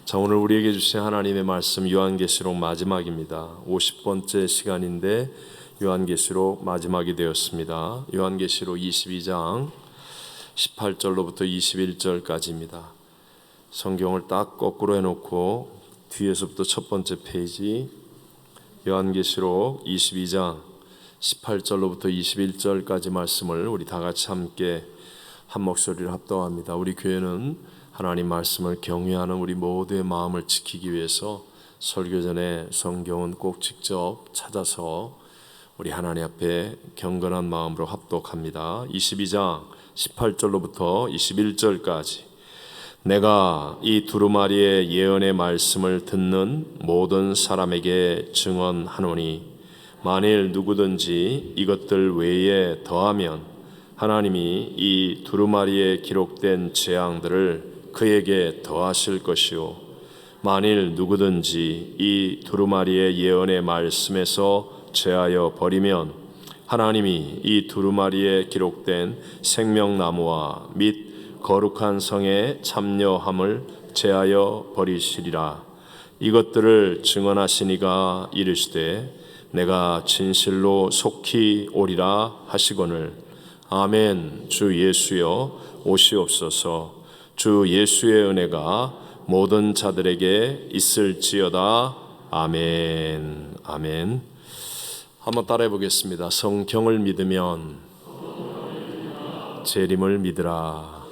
자, 오늘 우리에게 주신 하나님의 말씀 요한계시록 마지막입니다. 50번째 시간인데 요한계시록 마지막이 되었습니다. 요한계시록 22장 18절로부터 21절까지입니다. 성경을 딱 거꾸로 해놓고 뒤에서부터 첫 번째 페이지 요한계시록 22장 18절로부터 21절까지 말씀을 우리 다 같이 함께 한 목소리를 합독합니다. 우리 교회는 하나님 말씀을 경외하는 우리 모두의 마음을 지키기 위해서 설교 전에 성경은 꼭 직접 찾아서 우리 하나님 앞에 경건한 마음으로 합독합니다. 22장 18절로부터 21절까지 내가 이 두루마리의 예언의 말씀을 듣는 모든 사람에게 증언하노니 만일 누구든지 이것들 외에 더하면 하나님이 이 두루마리에 기록된 재앙들을 그에게 더하실 것이요 만일 누구든지 이 두루마리의 예언의 말씀에서 제하여 버리면 하나님이 이 두루마리에 기록된 생명나무와 및 거룩한 성에 참여함을 제하여 버리시리라. 이것들을 증언하시니가 이르시되 내가 진실로 속히 오리라 하시거늘 아멘. 주 예수여 오시옵소서. 주 예수의 은혜가 모든 자들에게 있을지어다. 아멘. 아멘. 한번 따라해 보겠습니다. 성경을 믿으면 재림을 믿으라.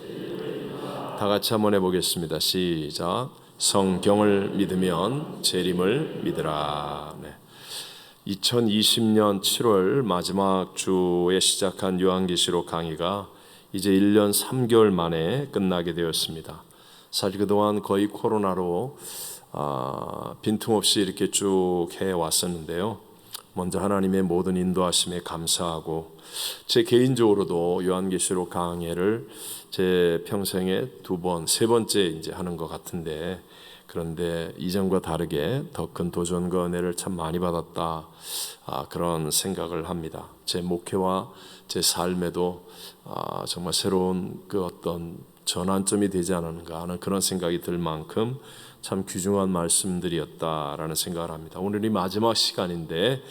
다 같이 한번 해보겠습니다. 시작. 성경을 믿으면 재림을 믿으라. 네. 2020년 7월 마지막 주에 시작한 요한계시록 강의가 이제 1년 3개월 만에 끝나게 되었습니다. 사실 그동안 거의 코로나로 빈틈없이 이렇게 쭉 해왔었는데요. 먼저 하나님의 모든 인도하심에 감사하고 제 개인적으로도 요한계시록 강해를 제 평생에 2번, 3번째 이제 하는 것 같은데 그런데 이전과 다르게 더 큰 도전과 은혜를 참 많이 받았다 그런 생각을 합니다. 제 목회와 제 삶에도 정말 새로운 그 어떤 전환점이 되지 않았는가 하는 그런 생각이 들 만큼 참 귀중한 말씀들이었다라는 생각을 합니다. 오늘이 마지막 시간인데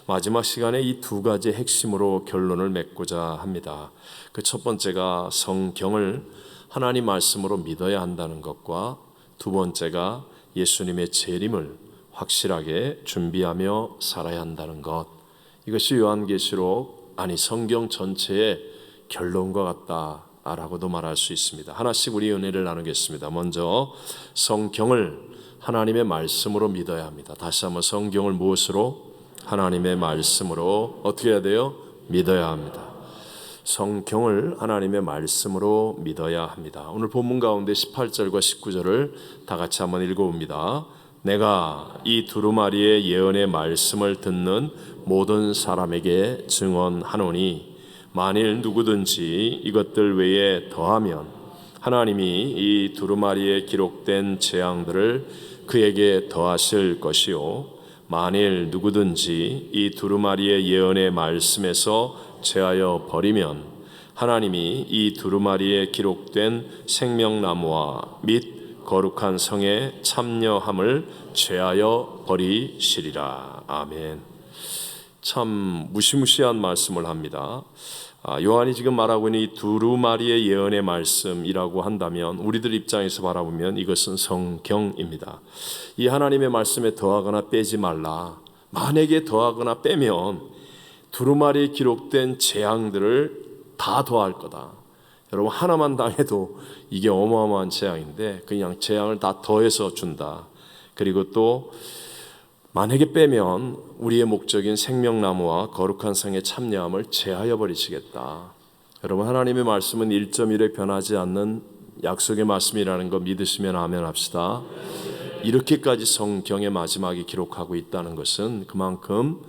마지막 시간에 이 두 가지 핵심으로 결론을 맺고자 합니다. 그 첫 번째가 성경을 하나님 말씀으로 믿어야 한다는 것과 두 번째가 예수님의 재림을 확실하게 준비하며 살아야 한다는 것. 이것이 요한계시록 성경 전체의 결론과 같다라고도 말할 수 있습니다. 하나씩 우리 은혜를 나누겠습니다. 먼저 성경을 하나님의 말씀으로 믿어야 합니다. 다시 한번 성경을 무엇으로? 하나님의 말씀으로 어떻게 해야 돼요? 믿어야 합니다. 성경을 하나님의 말씀으로 믿어야 합니다. 오늘 본문 가운데 18절과 19절을 다 같이 한번 읽어봅니다. 내가 이 두루마리의 예언의 말씀을 듣는 모든 사람에게 증언하노니 만일 누구든지 이것들 외에 더하면 하나님이 이 두루마리에 기록된 재앙들을 그에게 더하실 것이요 만일 누구든지 이 두루마리의 예언의 말씀에서 제하여 버리면 하나님이 이 두루마리에 기록된 생명나무와 및 거룩한 성에 참여함을 제하여 버리시리라. 아멘. 참 무시무시한 말씀을 합니다. 요한이 지금 말하고 있는 이 두루마리의 예언의 말씀이라고 한다면 우리들 입장에서 바라보면 이것은 성경입니다. 이 하나님의 말씀에 더하거나 빼지 말라. 만약에 더하거나 빼면 두루마리에 기록된 재앙들을 다 더할 거다. 여러분 하나만 당해도 이게 어마어마한 재앙인데 그냥 재앙을 다 더해서 준다. 그리고 또 만약에 빼면 우리의 목적인 생명나무와 거룩한 성의 참여함을 제하여 버리시겠다. 여러분 하나님의 말씀은 1.1에 변하지 않는 약속의 말씀이라는 거 믿으시면 아멘 합시다. 이렇게까지 성경의 마지막에 기록하고 있다는 것은 그만큼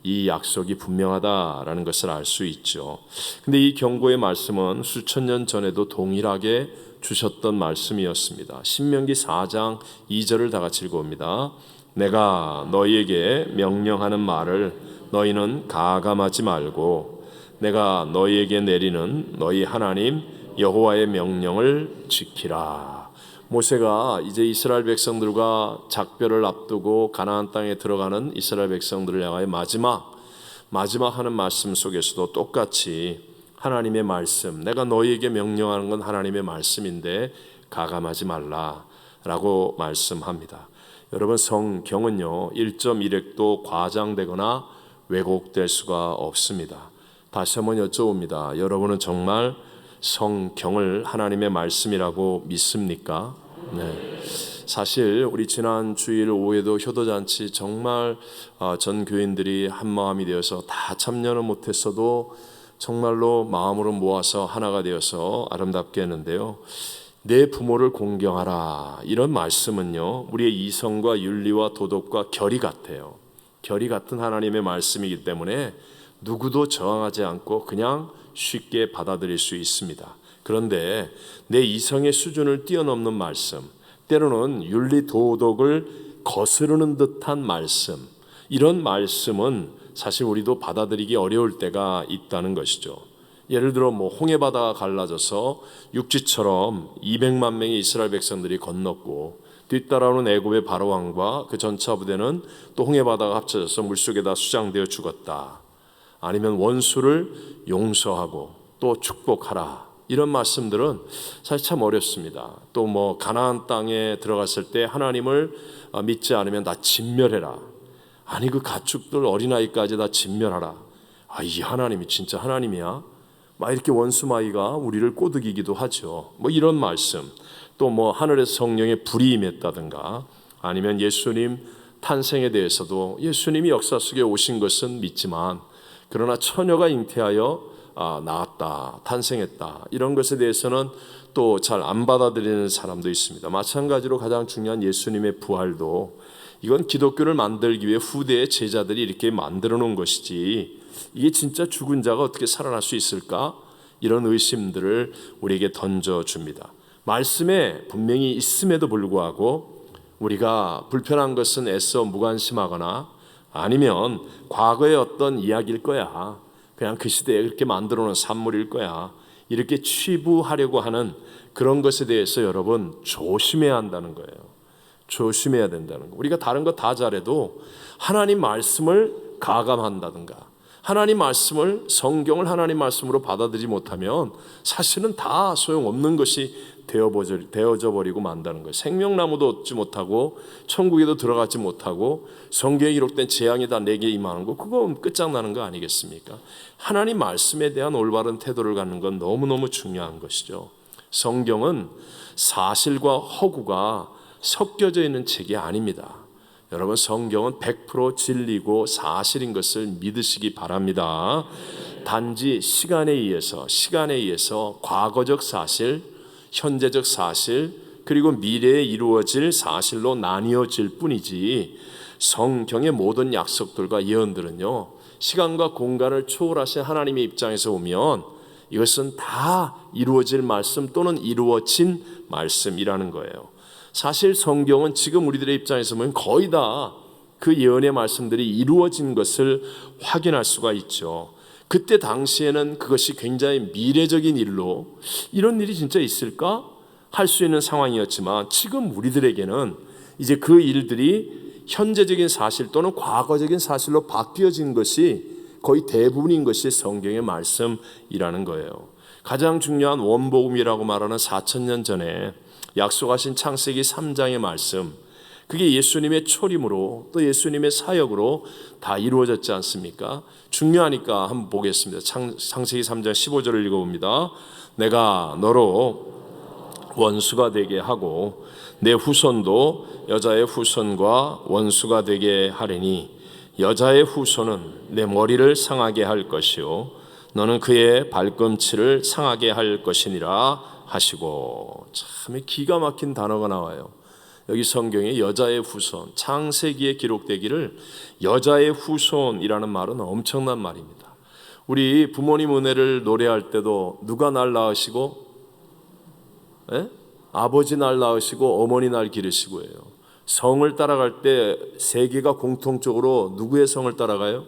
이 약속이 분명하다라는 것을 알 수 있죠. 근데 이 경고의 말씀은 수천 년 전에도 동일하게 주셨던 말씀이었습니다. 신명기 4장 2절을 다 같이 읽어봅니다. 내가 너희에게 명령하는 말을 너희는 가감하지 말고 내가 너희에게 내리는 너희 하나님 여호와의 명령을 지키라. 모세가 이제 이스라엘 백성들과 작별을 앞두고 가나안 땅에 들어가는 이스라엘 백성들을 향하여 마지막 하는 말씀 속에서도 똑같이 하나님의 말씀, 내가 너희에게 명령하는 건 하나님의 말씀인데 가감하지 말라라고 말씀합니다. 여러분, 성경은요 1.1획도 과장되거나 왜곡될 수가 없습니다. 다시 한번 여쭤봅니다. 여러분은 정말 성경을 하나님의 말씀이라고 믿습니까? 네. 사실 우리 지난 주일 오후에도 효도잔치 정말 전 교인들이 한 마음이 되어서 다 참여는 못했어도 정말로 마음으로 모아서 하나가 되어서 아름답게 했는데요. 내 부모를 공경하라, 이런 말씀은요 우리의 이성과 윤리와 도덕과 결이 같아요. 결이 같은 하나님의 말씀이기 때문에 누구도 저항하지 않고 그냥 쉽게 받아들일 수 있습니다. 그런데 내 이성의 수준을 뛰어넘는 말씀, 때로는 윤리 도덕을 거스르는 듯한 말씀, 이런 말씀은 사실 우리도 받아들이기 어려울 때가 있다는 것이죠. 예를 들어 홍해바다가 갈라져서 육지처럼 200만 명의 이스라엘 백성들이 건넜고 뒤따라오는 애굽의 바로 왕과 그 전차 부대는 또 홍해바다가 합쳐져서 물속에다 수장되어 죽었다. 아니면 원수를 용서하고 또 축복하라, 이런 말씀들은 사실 참 어렵습니다. 또 가나안 땅에 들어갔을 때 하나님을 믿지 않으면 다 진멸해라. 아니 그 가축들 어린아이까지 다 진멸하라. 이 하나님이 진짜 하나님이야? 막 이렇게 원수마귀가 우리를 꼬드기기도 하죠. 이런 말씀. 또 하늘에서 성령의 불이 임했다든가, 아니면 예수님 탄생에 대해서도 예수님이 역사 속에 오신 것은 믿지만 그러나 처녀가 잉태하여 나았다, 탄생했다, 이런 것에 대해서는 또 잘 안 받아들이는 사람도 있습니다. 마찬가지로 가장 중요한 예수님의 부활도 이건 기독교를 만들기 위해 후대의 제자들이 이렇게 만들어 놓은 것이지 이게 진짜 죽은 자가 어떻게 살아날 수 있을까? 이런 의심들을 우리에게 던져줍니다. 말씀에 분명히 있음에도 불구하고 우리가 불편한 것은 애써 무관심하거나 아니면 과거의 어떤 이야기일 거야, 그냥 그 시대에 그렇게 만들어 놓은 산물일 거야, 이렇게 치부하려고 하는 그런 것에 대해서 여러분 조심해야 한다는 거예요. 조심해야 된다는 거. 우리가 다른 거 다 잘해도 하나님 말씀을 가감한다든가 하나님 말씀을, 성경을 하나님 말씀으로 받아들이지 못하면 사실은 다 소용없는 것이 되어져 버리고 만다는 거예요. 생명나무도 얻지 못하고 천국에도 들어가지 못하고 성경에 기록된 재앙이 다 내게 임하는 거, 그거 끝장나는 거 아니겠습니까? 하나님 말씀에 대한 올바른 태도를 갖는 건 너무너무 중요한 것이죠. 성경은 사실과 허구가 섞여져 있는 책이 아닙니다. 여러분, 성경은 100% 진리고 사실인 것을 믿으시기 바랍니다. 단지 시간에 의해서 과거적 사실, 현재적 사실, 그리고 미래에 이루어질 사실로 나뉘어질 뿐이지 성경의 모든 약속들과 예언들은요 시간과 공간을 초월하신 하나님의 입장에서 보면 이것은 다 이루어질 말씀 또는 이루어진 말씀이라는 거예요. 사실 성경은 지금 우리들의 입장에서 보면 거의 다 그 예언의 말씀들이 이루어진 것을 확인할 수가 있죠. 그때 당시에는 그것이 굉장히 미래적인 일로 이런 일이 진짜 있을까? 할 수 있는 상황이었지만 지금 우리들에게는 이제 그 일들이 현재적인 사실 또는 과거적인 사실로 바뀌어진 것이 거의 대부분인 것이 성경의 말씀이라는 거예요. 가장 중요한 원복음이라고 말하는 4,000년 전에 약속하신 창세기 3장의 말씀, 그게 예수님의 초림으로 또 예수님의 사역으로 다 이루어졌지 않습니까? 중요하니까 한번 보겠습니다. 창세기 3장 15절을 읽어봅니다. 내가 너로 원수가 되게 하고 내 후손도 여자의 후손과 원수가 되게 하리니 여자의 후손은 내 머리를 상하게 할 것이요 너는 그의 발꿈치를 상하게 할 것이니라 하시고. 참 기가 막힌 단어가 나와요. 여기 성경에 여자의 후손, 창세기에 기록되기를 여자의 후손이라는 말은 엄청난 말입니다. 우리 부모님 은혜를 노래할 때도 누가 날 낳으시고 아버지 날 낳으시고 어머니 날 기르시고예요. 성을 따라갈 때 세계가 공통적으로 누구의 성을 따라가요?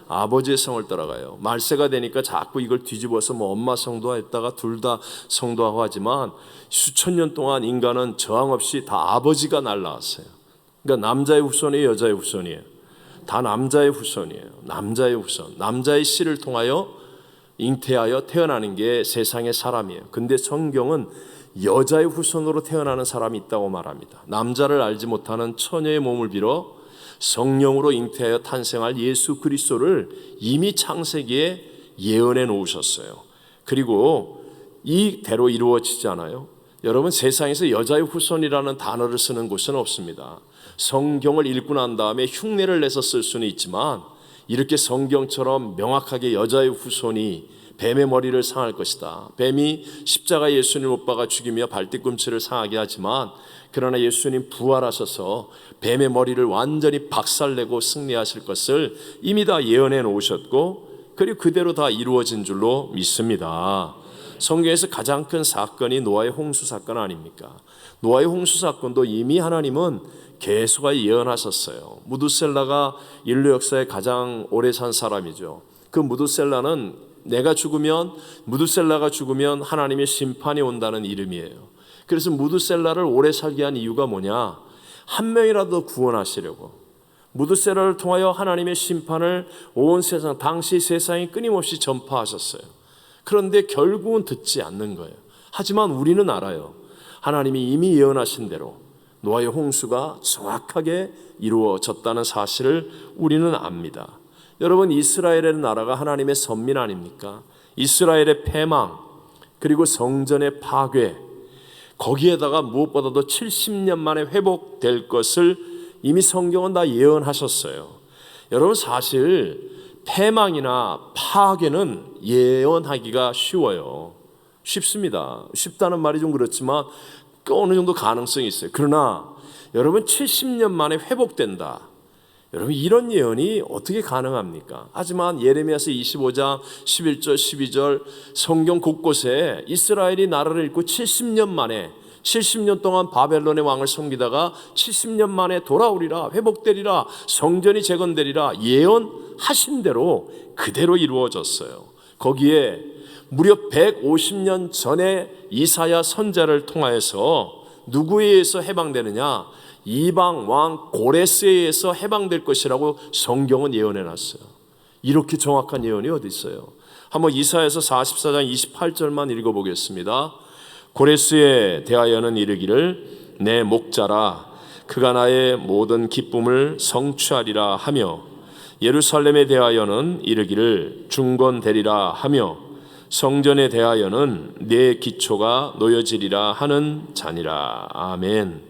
아버지의 성을 따라가요. 말세가 되니까 자꾸 이걸 뒤집어서 뭐 엄마 성도했다가 둘 다 성도하고 하지만 수천 년 동안 인간은 저항 없이 다 아버지가 날라왔어요. 그러니까 남자의 후손이에요, 여자의 후손이에요? 다 남자의 후손이에요. 남자의 후손, 남자의 씨를 통하여 잉태하여 태어나는 게 세상의 사람이에요. 근데 성경은 여자의 후손으로 태어나는 사람이 있다고 말합니다. 남자를 알지 못하는 처녀의 몸을 빌어 성령으로 잉태하여 탄생할 예수 그리스도를 이미 창세기에 예언해 놓으셨어요. 그리고 이대로 이루어지지 않아요. 여러분, 세상에서 여자의 후손이라는 단어를 쓰는 곳은 없습니다. 성경을 읽고 난 다음에 흉내를 내서 쓸 수는 있지만 이렇게 성경처럼 명확하게 여자의 후손이 뱀의 머리를 상할 것이다. 뱀이 십자가 예수님 못 박아 죽이며 발뒤꿈치를 상하게 하지만 그러나 예수님 부활하셔서 뱀의 머리를 완전히 박살내고 승리하실 것을 이미 다 예언해 놓으셨고 그리고 그대로 다 이루어진 줄로 믿습니다. 성경에서 가장 큰 사건이 노아의 홍수 사건 아닙니까? 노아의 홍수 사건도 이미 하나님은 계속 예언하셨어요. 무두셀라가 인류 역사에 가장 오래 산 사람이죠. 그 무두셀라는 무두셀라가 죽으면 하나님의 심판이 온다는 이름이에요. 그래서 무두셀라를 오래 살게 한 이유가 뭐냐? 한 명이라도 구원하시려고. 무두셀라를 통하여 하나님의 심판을 온 세상, 당시 세상이 끊임없이 전파하셨어요. 그런데 결국은 듣지 않는 거예요. 하지만 우리는 알아요. 하나님이 이미 예언하신 대로 노아의 홍수가 정확하게 이루어졌다는 사실을 우리는 압니다. 여러분, 이스라엘의 나라가 하나님의 선민 아닙니까? 이스라엘의 패망 그리고 성전의 파괴, 거기에다가 무엇보다도 70년 만에 회복될 것을 이미 성경은 다 예언하셨어요. 여러분, 사실 패망이나 파괴는 예언하기가 쉬워요. 쉽습니다. 쉽다는 말이 좀 그렇지만 어느 정도 가능성이 있어요. 그러나 여러분, 70년 만에 회복된다. 여러분, 이런 예언이 어떻게 가능합니까? 하지만 예레미야서 25장 11절 12절 성경 곳곳에 이스라엘이 나라를 잃고 70년 만에 70년 동안 바벨론의 왕을 섬기다가 70년 만에 돌아오리라, 회복되리라, 성전이 재건되리라 예언하신 대로 그대로 이루어졌어요. 거기에 무려 150년 전에 이사야 선지자를 통하여서 누구에 의해서 해방되느냐? 이방 왕 고레스에 의해서 해방될 것이라고 성경은 예언해놨어요. 이렇게 정확한 예언이 어디 있어요? 한번 이사야서 44장 28절만 읽어보겠습니다. 고레스에 대하여는 이르기를 내 목자라, 그가 나의 모든 기쁨을 성취하리라 하며, 예루살렘에 대하여는 이르기를 중건되리라 하며, 성전에 대하여는 내 기초가 놓여지리라 하는 자니라. 아멘.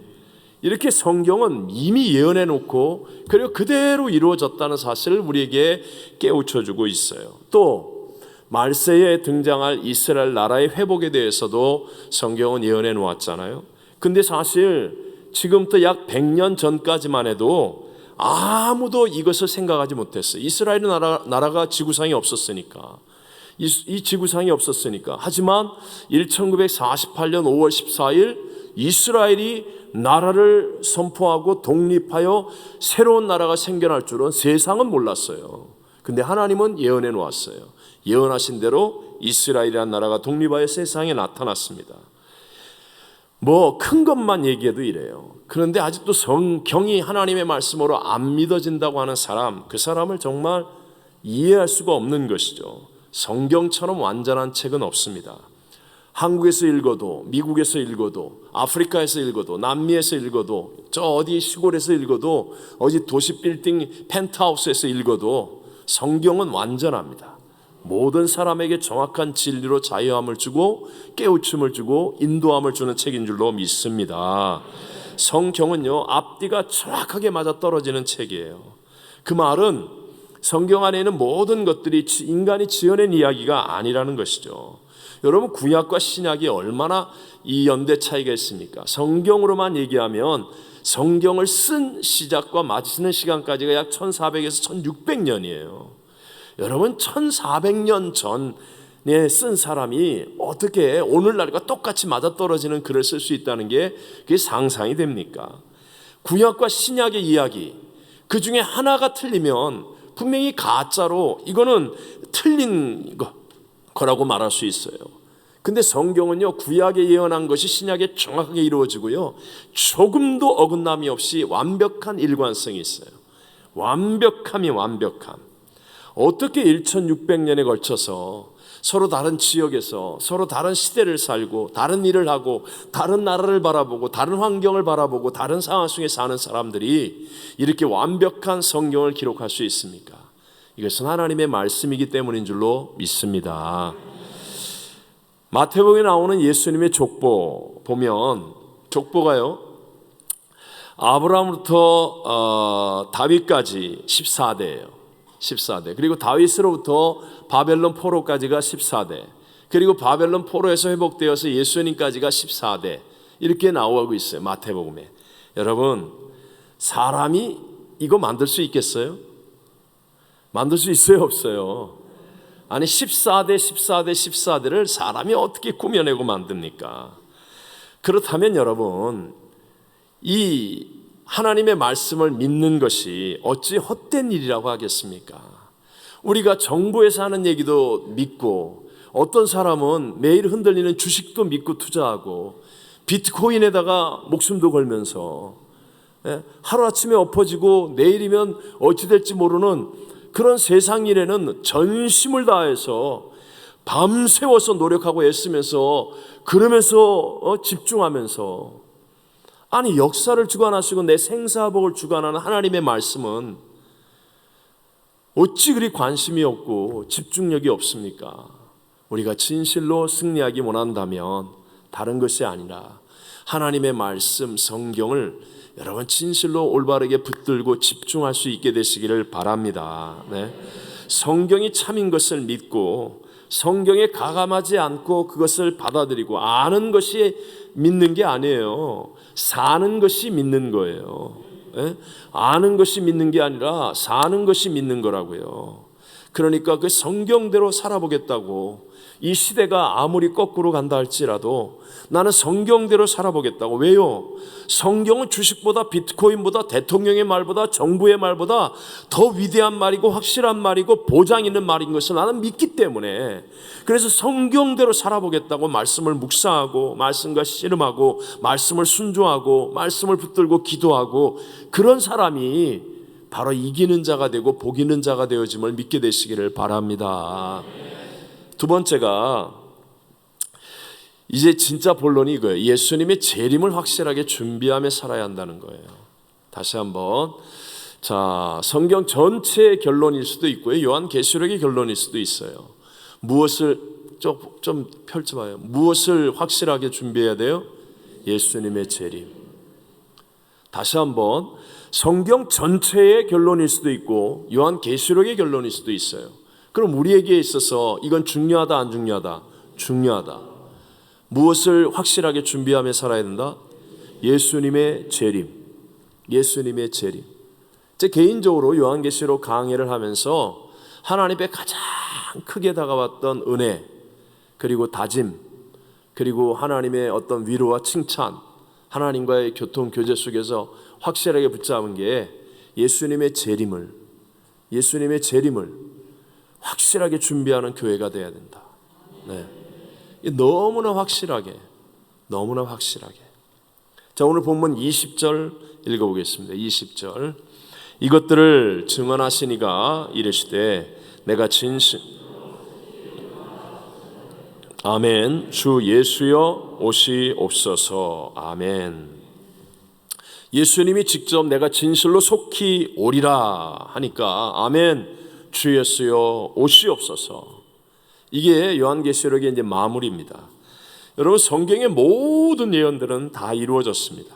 이렇게 성경은 이미 예언해 놓고 그리고 그대로 이루어졌다는 사실을 우리에게 깨우쳐주고 있어요. 또 말세에 등장할 이스라엘 나라의 회복에 대해서도 성경은 예언해 놓았잖아요. 근데 사실 지금부터 약 100년 전까지만 해도 아무도 이것을 생각하지 못했어요. 이스라엘 나라가 지구상에 없었으니까. 이 지구상이 없었으니까. 하지만 1948년 5월 14일 이스라엘이 나라를 선포하고 독립하여 새로운 나라가 생겨날 줄은 세상은 몰랐어요. 근데 하나님은 예언해 놓았어요. 예언하신 대로 이스라엘이라는 나라가 독립하여 세상에 나타났습니다. 뭐 큰 것만 얘기해도 이래요. 그런데 아직도 성경이 하나님의 말씀으로 안 믿어진다고 하는 사람, 그 사람을 정말 이해할 수가 없는 것이죠. 성경처럼 완전한 책은 없습니다. 한국에서 읽어도, 미국에서 읽어도, 아프리카에서 읽어도, 남미에서 읽어도, 저 어디 시골에서 읽어도, 어디 도시 빌딩 펜트하우스에서 읽어도 성경은 완전합니다. 모든 사람에게 정확한 진리로 자유함을 주고 깨우침을 주고 인도함을 주는 책인 줄로 믿습니다. 성경은요, 앞뒤가 정확하게 맞아떨어지는 책이에요. 그 말은 성경 안에 있는 모든 것들이 인간이 지어낸 이야기가 아니라는 것이죠. 여러분, 구약과 신약이 얼마나 이 연대 차이가 있습니까? 성경으로만 얘기하면 성경을 쓴 시작과 마치는 시간까지가 약 1400에서 1600년이에요. 여러분, 1400년 전에 쓴 사람이 어떻게 오늘날과 똑같이 맞아떨어지는 글을 쓸 수 있다는 게 그게 상상이 됩니까? 구약과 신약의 이야기, 그 중에 하나가 틀리면 분명히 가짜로 이거는 틀린 거라고 말할 수 있어요. 근데 성경은요, 구약에 예언한 것이 신약에 정확하게 이루어지고요, 조금도 어긋남이 없이 완벽한 일관성이 있어요. 완벽함이 완벽함. 어떻게 1600년에 걸쳐서 서로 다른 지역에서 서로 다른 시대를 살고 다른 일을 하고 다른 나라를 바라보고 다른 환경을 바라보고 다른 상황 속에 사는 사람들이 이렇게 완벽한 성경을 기록할 수 있습니까? 이것은 하나님의 말씀이기 때문인 줄로 믿습니다. 마태복음에 나오는 예수님의 족보 보면, 족보가요, 아브라함부터 다윗까지 14대예요. 14대. 그리고 다윗으로부터 바벨론 포로까지가 14대. 그리고 바벨론 포로에서 회복되어서 예수님까지가 14대. 이렇게 나오고 있어요, 마태복음에. 여러분, 사람이 이거 만들 수 있겠어요? 만들 수 있어요, 없어요? 아니, 14대, 14대, 14대를 사람이 어떻게 꾸며내고 만듭니까? 그렇다면 여러분, 이 하나님의 말씀을 믿는 것이 어찌 헛된 일이라고 하겠습니까? 우리가 정부에서 하는 얘기도 믿고, 어떤 사람은 매일 흔들리는 주식도 믿고 투자하고, 비트코인에다가 목숨도 걸면서 하루아침에 엎어지고 내일이면 어찌 될지 모르는 그런 세상 일에는 전심을 다해서 밤새워서 노력하고 애쓰면서, 그러면서 집중하면서, 아니, 역사를 주관하시고 내 생사복을 주관하는 하나님의 말씀은 어찌 그리 관심이 없고 집중력이 없습니까? 우리가 진실로 승리하기 원한다면 다른 것이 아니라 하나님의 말씀, 성경을 여러분 진실로 올바르게 붙들고 집중할 수 있게 되시기를 바랍니다. 네. 성경이 참인 것을 믿고 성경에 가감하지 않고 그것을 받아들이고 아는 것이 믿는 게 아니에요. 사는 것이 믿는 거예요. 네? 아는 것이 믿는 게 아니라 사는 것이 믿는 거라고요. 그러니까 그 성경대로 살아보겠다고, 이 시대가 아무리 거꾸로 간다 할지라도 나는 성경대로 살아보겠다고. 왜요? 성경은 주식보다 비트코인보다 대통령의 말보다 정부의 말보다 더 위대한 말이고 확실한 말이고 보장 있는 말인 것을 나는 믿기 때문에, 그래서 성경대로 살아보겠다고 말씀을 묵상하고 말씀과 씨름하고 말씀을 순종하고 말씀을 붙들고 기도하고, 그런 사람이 바로 이기는 자가 되고 복 있는 자가 되어짐을 믿게 되시기를 바랍니다. 두 번째가, 이제 진짜 본론이 이거예요. 예수님의 재림을 확실하게 준비하며 살아야 한다는 거예요. 다시 한번, 자, 성경 전체의 결론일 수도 있고요, 요한계시록의 결론일 수도 있어요. 무엇을 좀 펼쳐봐요. 무엇을 확실하게 준비해야 돼요? 예수님의 재림. 다시 한번, 성경 전체의 결론일 수도 있고 요한계시록의 결론일 수도 있어요. 그럼 우리에게 있어서 이건 중요하다, 안 중요하다? 중요하다. 무엇을 확실하게 준비하며 살아야 된다? 예수님의 재림. 예수님의 재림. 제 개인적으로 요한계시록 강해를 하면서 하나님의 가장 크게 다가왔던 은혜, 그리고 다짐, 그리고 하나님의 어떤 위로와 칭찬, 하나님과의 교통 교제 속에서 확실하게 붙잡은 게 예수님의 재림을 확실하게 준비하는 교회가 되어야 된다. 네. 너무나 확실하게. 자, 오늘 본문 20절 읽어보겠습니다. 20절. 이것들을 증언하시니가 이르시되 내가 아멘. 주 예수여 오시옵소서. 아멘. 예수님이 직접 내가 진실로 속히 오리라 하니까 아멘. 주 예수여 오시옵소서. 이게 요한계시록의 이제 마무리입니다. 여러분, 성경의 모든 예언들은 다 이루어졌습니다.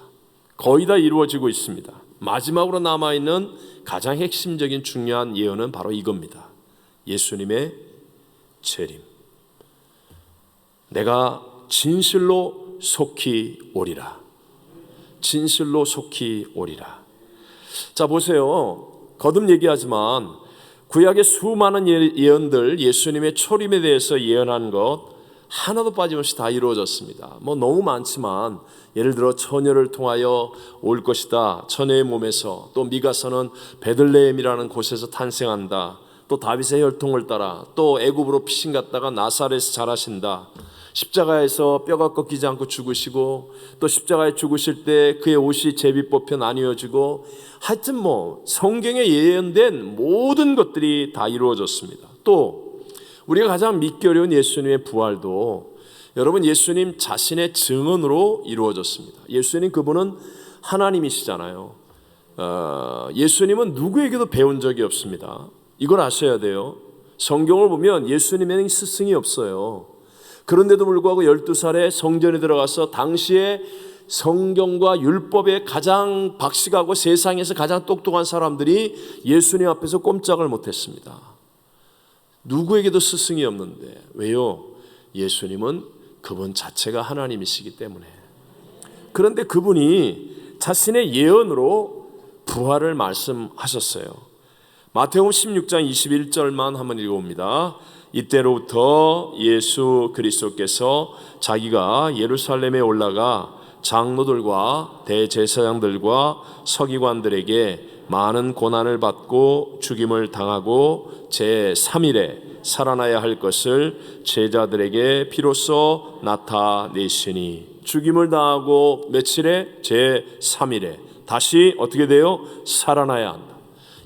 거의 다 이루어지고 있습니다. 마지막으로 남아있는 가장 핵심적인 중요한 예언은 바로 이겁니다. 예수님의 재림. 내가 진실로 속히 오리라. 진실로 속히 오리라. 자, 보세요. 거듭 얘기하지만 구약의 수많은 예언들, 예수님의 초림에 대해서 예언한 것 하나도 빠짐없이 다 이루어졌습니다. 뭐 너무 많지만 예를 들어 처녀를 통하여 올 것이다. 처녀의 몸에서, 또 미가서는 베들레헴이라는 곳에서 탄생한다. 또 다윗의 혈통을 따라, 또 애굽으로 피신 갔다가 나사렛에서 자라신다. 십자가에서 뼈가 꺾이지 않고 죽으시고, 또 십자가에 죽으실 때 그의 옷이 제비 뽑혀 나뉘어지고, 하여튼 뭐 성경에 예언된 모든 것들이 다 이루어졌습니다. 또 우리가 가장 믿기 어려운 예수님의 부활도 여러분 예수님 자신의 증언으로 이루어졌습니다. 예수님 그분은 하나님이시잖아요. 예수님은 누구에게도 배운 적이 없습니다. 이걸 아셔야 돼요. 성경을 보면 예수님에는 스승이 없어요. 그런데도 불구하고 12살에 성전에 들어가서 당시에 성경과 율법에 가장 박식하고 세상에서 가장 똑똑한 사람들이 예수님 앞에서 꼼짝을 못했습니다. 누구에게도 스승이 없는데 왜요? 예수님은 그분 자체가 하나님이시기 때문에. 그런데 그분이 자신의 예언으로 부활을 말씀하셨어요. 마태복음 16장 21절만 한번 읽어봅니다. 이때로부터 예수 그리스도께서 자기가 예루살렘에 올라가 장로들과 대제사장들과 서기관들에게 많은 고난을 받고 죽임을 당하고 제3일에 살아나야 할 것을 제자들에게 비로소 나타내시니, 죽임을 당하고 며칠에? 제3일에 다시 어떻게 돼요? 살아나야 한다.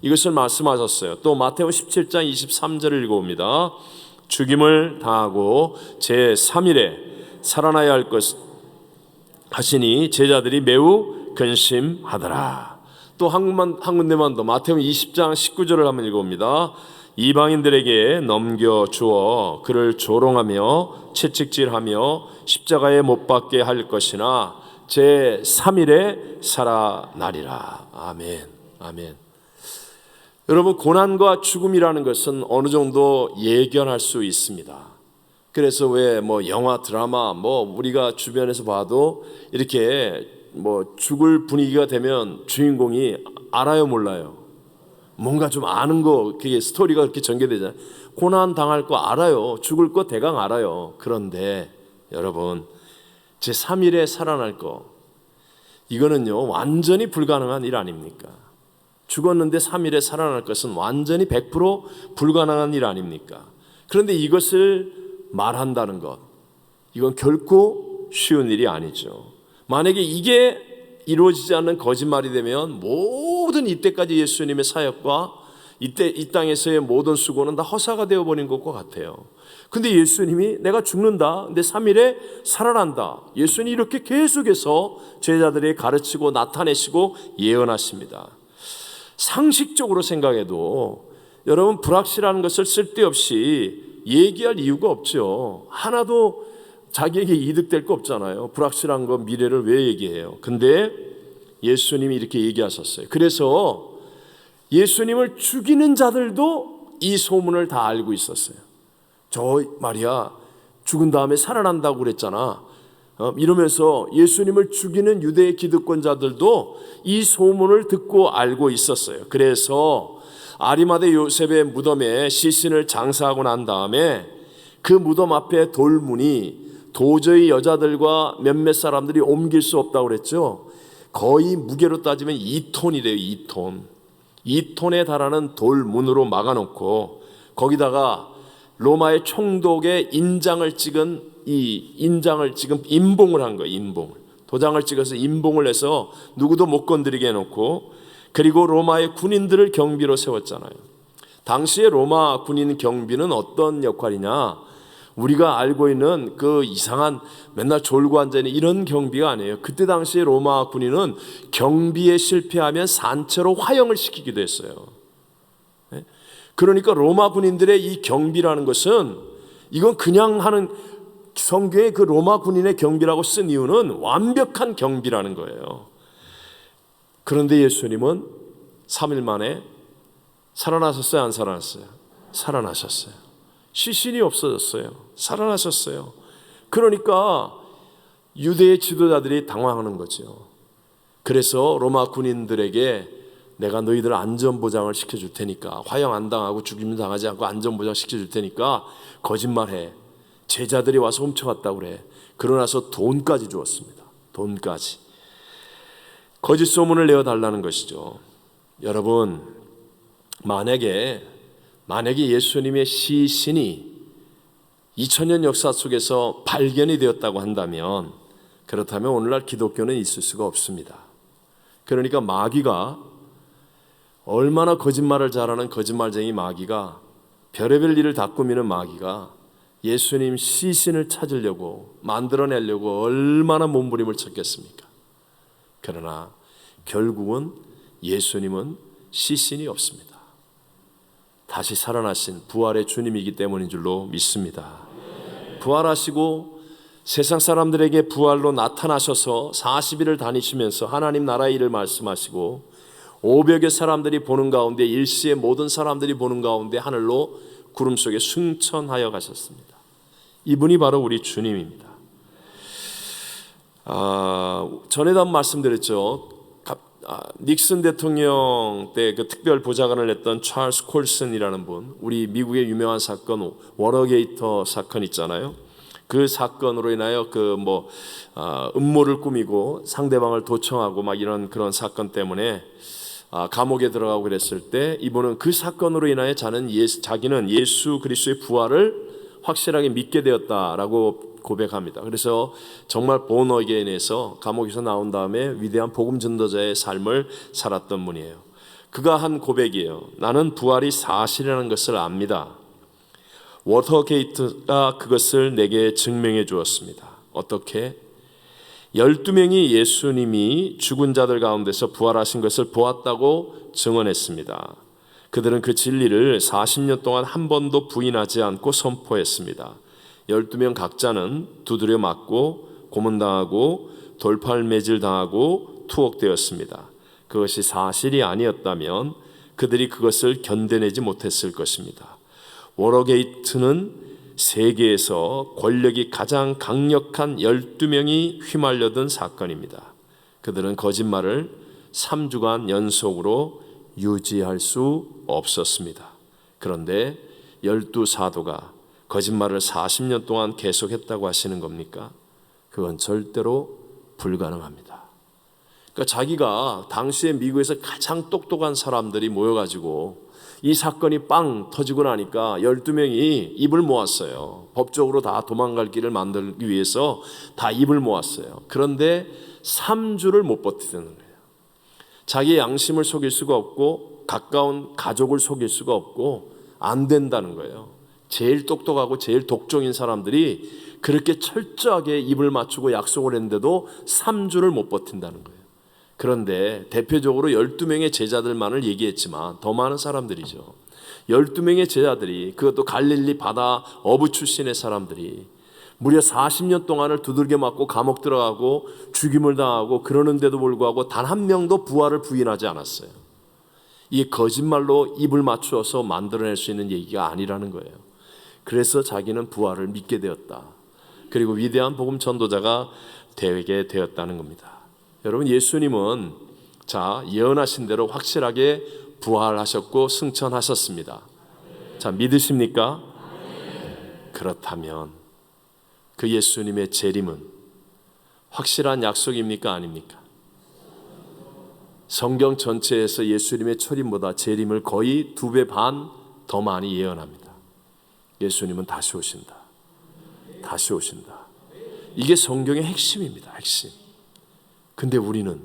이것을 말씀하셨어요. 또 마태복음 17장 23절을 읽어봅니다. 죽임을 당하고 제3일에 살아나야 할 것 하시니 제자들이 매우 근심하더라. 또 한 군데만 더 마태복음 20장 19절을 한번 읽어봅니다. 이방인들에게 넘겨주어 그를 조롱하며 채찍질하며 십자가에 못 박게 할 것이나 제3일에 살아나리라. 아멘. 아멘. 여러분, 고난과 죽음이라는 것은 어느 정도 예견할 수 있습니다. 그래서 왜 뭐 영화, 드라마, 뭐 우리가 주변에서 봐도 이렇게 뭐 죽을 분위기가 되면 주인공이 알아요, 몰라요? 뭔가 좀 아는 거, 그게 스토리가 그렇게 전개되잖아요. 고난 당할 거 알아요. 죽을 거 대강 알아요. 그런데 여러분, 제3일에 살아날 거, 이거는요 완전히 불가능한 일 아닙니까? 죽었는데 3일에 살아날 것은 완전히 100% 불가능한 일 아닙니까? 그런데 이것을 말한다는 것, 이건 결코 쉬운 일이 아니죠. 만약에 이게 이루어지지 않는 거짓말이 되면 모든 이때까지 예수님의 사역과 이 땅에서의 모든 수고는 다 허사가 되어버린 것과 같아요. 근데 예수님이 내가 죽는다, 근데 3일에 살아난다, 예수님이 이렇게 계속해서 제자들에게 가르치고 나타내시고 예언하십니다. 상식적으로 생각해도 여러분, 불확실한 것을 쓸데없이 얘기할 이유가 없죠. 하나도 자기에게 이득될 거 없잖아요. 불확실한 거, 미래를 왜 얘기해요? 근데 예수님이 이렇게 얘기하셨어요. 그래서 예수님을 죽이는 자들도 이 소문을 다 알고 있었어요. 저 말이야, 죽은 다음에 살아난다고 그랬잖아, 이러면서 예수님을 죽이는 유대 기득권자들도 이 소문을 듣고 알고 있었어요. 그래서 아리마대 요셉의 무덤에 시신을 장사하고 난 다음에 그 무덤 앞에 돌문이 도저히 여자들과 몇몇 사람들이 옮길 수 없다고 그랬죠. 거의 무게로 따지면 2톤이래요. 2톤에 달하는 돌문으로 막아놓고 거기다가 로마의 총독의 인장을 찍은 인봉을 한 거예요. 인봉을. 도장을 찍어서 인봉을 해서 누구도 못 건드리게 해놓고, 그리고 로마의 군인들을 경비로 세웠잖아요. 당시에 로마 군인 경비는 어떤 역할이냐, 우리가 알고 있는 그 이상한 맨날 졸고 앉아있는 이런 경비가 아니에요. 그때 당시에 로마 군인은 경비에 실패하면 산채로 화형을 시키기도 했어요. 그러니까 로마 군인들의 이 경비라는 것은, 이건 그냥 하는, 성경에 그 로마 군인의 경비라고 쓴 이유는 완벽한 경비라는 거예요. 그런데 예수님은 3일 만에 살아나셨어요? 안 살아났어요? 살아나셨어요. 시신이 없어졌어요. 살아나셨어요. 그러니까 유대의 지도자들이 당황하는 거죠. 그래서 로마 군인들에게 내가 너희들 안전보장을 시켜줄 테니까, 화형 안 당하고 죽임 당하지 않고 안전보장 시켜줄 테니까 거짓말해. 제자들이 와서 훔쳐갔다고 그래. 그러나서 돈까지 주었습니다. 돈까지. 거짓 소문을 내어달라는 것이죠. 여러분, 만약에 예수님의 시신이 2000년 역사 속에서 발견이 되었다고 한다면, 그렇다면 오늘날 기독교는 있을 수가 없습니다. 그러니까 마귀가, 얼마나 거짓말을 잘하는 거짓말쟁이 마귀가, 별의별 일을 다 꾸미는 마귀가 예수님 시신을 찾으려고, 만들어내려고 얼마나 몸부림을 쳤겠습니까? 그러나 결국은 예수님은 시신이 없습니다. 다시 살아나신 부활의 주님이기 때문인 줄로 믿습니다. 부활하시고 세상 사람들에게 부활로 나타나셔서 40일을 다니시면서 하나님 나라의 일을 말씀하시고 500여 사람들이 보는 가운데, 일시에 모든 사람들이 보는 가운데 하늘로 구름 속에 승천하여 가셨습니다. 이분이 바로 우리 주님입니다. 전에도 한번 말씀드렸죠. 닉슨 대통령 때 그 특별 보좌관을 했던 찰스 콜슨이라는 분, 우리 미국의 유명한 사건 워터게이트 사건 있잖아요. 그 사건으로 인하여 음모를 꾸미고 상대방을 도청하고 막 이런 그런 사건 때문에 감옥에 들어가고 그랬을 때, 이분은 그 사건으로 인하여 자기는 예수 그리스도의 부활을 확실하게 믿게 되었다라고 고백합니다. 그래서 정말 본 어게인에서 감옥에서 나온 다음에 위대한 복음 전도자의 삶을 살았던 분이에요. 그가 한 고백이에요. 나는 부활이 사실이라는 것을 압니다. 워터게이트가 그것을 내게 증명해 주었습니다. 어떻게? 12명이 예수님이 죽은 자들 가운데서 부활하신 것을 보았다고 증언했습니다. 그들은 그 진리를 40년 동안 한 번도 부인하지 않고 선포했습니다. 12명 각자는 두드려 맞고 고문당하고 돌팔매질 당하고 투옥되었습니다. 그것이 사실이 아니었다면 그들이 그것을 견뎌내지 못했을 것입니다. 워터게이트는 세계에서 권력이 가장 강력한 12명이 휘말려든 사건입니다. 그들은 거짓말을 3주간 연속으로 유지할 수 없었습니다. 그런데 12사도가 거짓말을 40년 동안 계속했다고 하시는 겁니까? 그건 절대로 불가능합니다. 그러니까 자기가 당시에 미국에서 가장 똑똑한 사람들이 모여가지고 이 사건이 빵 터지고 나니까 12명이 입을 모았어요. 법적으로 다 도망갈 길을 만들기 위해서 다 입을 모았어요. 그런데 3주를 못 버티는 거예요. 자기의 양심을 속일 수가 없고 가까운 가족을 속일 수가 없고 안 된다는 거예요. 제일 똑똑하고 제일 독종인 사람들이 그렇게 철저하게 입을 맞추고 약속을 했는데도 3주를 못 버틴다는 거예요. 그런데 대표적으로 12명의 제자들만을 얘기했지만 더 많은 사람들이죠. 12명의 제자들이, 그것도 갈릴리 바다 어부 출신의 사람들이 무려 40년 동안을 두들겨 맞고 감옥 들어가고 죽임을 당하고 그러는데도 불구하고 단 한 명도 부활을 부인하지 않았어요. 이게 거짓말로 입을 맞추어서 만들어낼 수 있는 얘기가 아니라는 거예요. 그래서 자기는 부활을 믿게 되었다. 그리고 위대한 복음 전도자가 되게 되었다는 겁니다. 여러분, 예수님은 예언하신 대로 확실하게 부활하셨고 승천하셨습니다. 자, 믿으십니까? 그렇다면 그 예수님의 재림은 확실한 약속입니까? 아닙니까? 성경 전체에서 예수님의 초림보다 재림을 거의 2배 반 더 많이 예언합니다. 예수님은 다시 오신다. 다시 오신다. 이게 성경의 핵심입니다. 핵심. 근데 우리는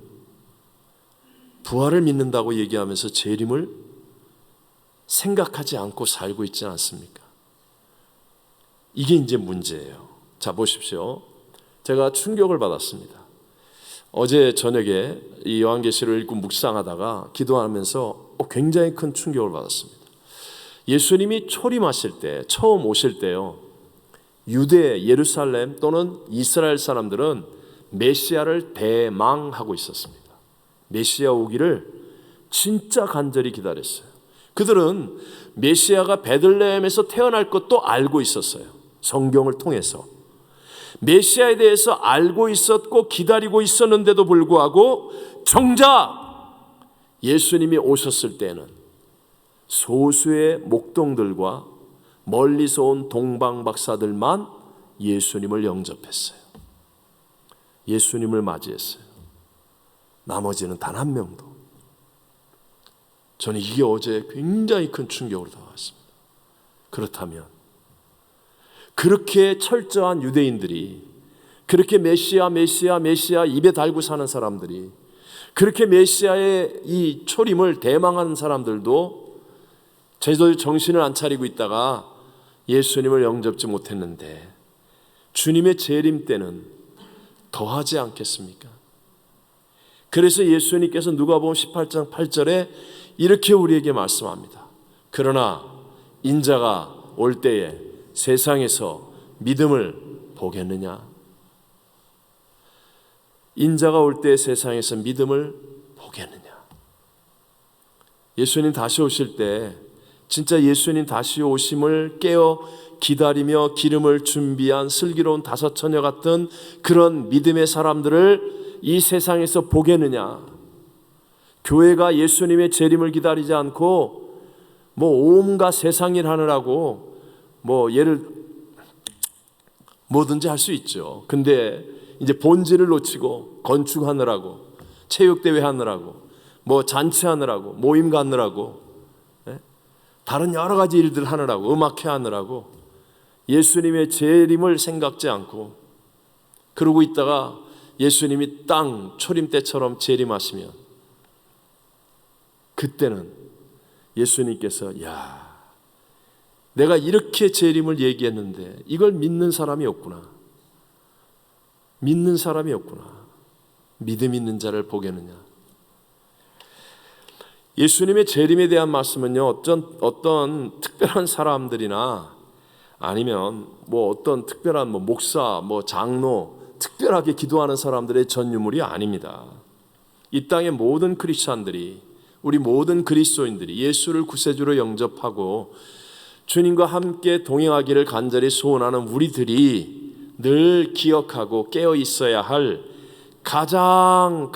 부활을 믿는다고 얘기하면서 재림을 생각하지 않고 살고 있지 않습니까? 이게 이제 문제예요. 자, 보십시오. 제가 충격을 받았습니다. 어제 저녁에 이 요한계시를 읽고 묵상하다가 기도하면서 굉장히 큰 충격을 받았습니다. 예수님이 초림하실 때, 처음 오실 때요, 유대, 예루살렘 또는 이스라엘 사람들은 메시아를 대망하고 있었습니다. 메시아 오기를 진짜 간절히 기다렸어요. 그들은 메시아가 베들레헴에서 태어날 것도 알고 있었어요. 성경을 통해서 메시아에 대해서 알고 있었고 기다리고 있었는데도 불구하고 정작 예수님이 오셨을 때는 소수의 목동들과 멀리서 온 동방 박사들만 예수님을 영접했어요. 예수님을 맞이했어요. 나머지는 단 한 명도. 저는 이게 어제 굉장히 큰 충격으로 다가왔습니다. 그렇다면 그렇게 철저한 유대인들이, 그렇게 메시아 입에 달고 사는 사람들이, 그렇게 메시아의 이 초림을 대망하는 사람들도 제대로 정신을 안 차리고 있다가 예수님을 영접지 못했는데 주님의 재림 때는 더하지 않겠습니까? 그래서 예수님께서 누가복음 18장 8절에 이렇게 우리에게 말씀합니다. 그러나 인자가 올 때에 세상에서 믿음을 보겠느냐? 인자가 올 때에 세상에서 믿음을 보겠느냐? 예수님 다시 오실 때 진짜 예수님 다시 오심을 깨어 기다리며 기름을 준비한 슬기로운 다섯 처녀 같은 그런 믿음의 사람들을 이 세상에서 보겠느냐? 교회가 예수님의 재림을 기다리지 않고 온갖 세상 일 하느라고 뭐든지 할 수 있죠. 근데 이제 본질을 놓치고 건축하느라고, 체육대회 하느라고, 잔치하느라고, 모임 갖느라고, 다른 여러 가지 일들 하느라고, 음악회 하느라고 예수님의 재림을 생각지 않고 그러고 있다가 예수님이 땅 초림 때처럼 재림하시면 그때는 예수님께서 내가 이렇게 재림을 얘기했는데 이걸 믿는 사람이 없구나. 믿는 사람이 없구나. 믿음 있는 자를 보겠느냐. 예수님의 재림에 대한 말씀은요, 어떤 특별한 사람들이나 아니면 어떤 특별한 목사, 장로, 특별하게 기도하는 사람들의 전유물이 아닙니다. 이 땅의 모든 크리스찬들이, 우리 모든 그리스도인들이 예수를 구세주로 영접하고 주님과 함께 동행하기를 간절히 소원하는 우리들이 늘 기억하고 깨어 있어야 할 가장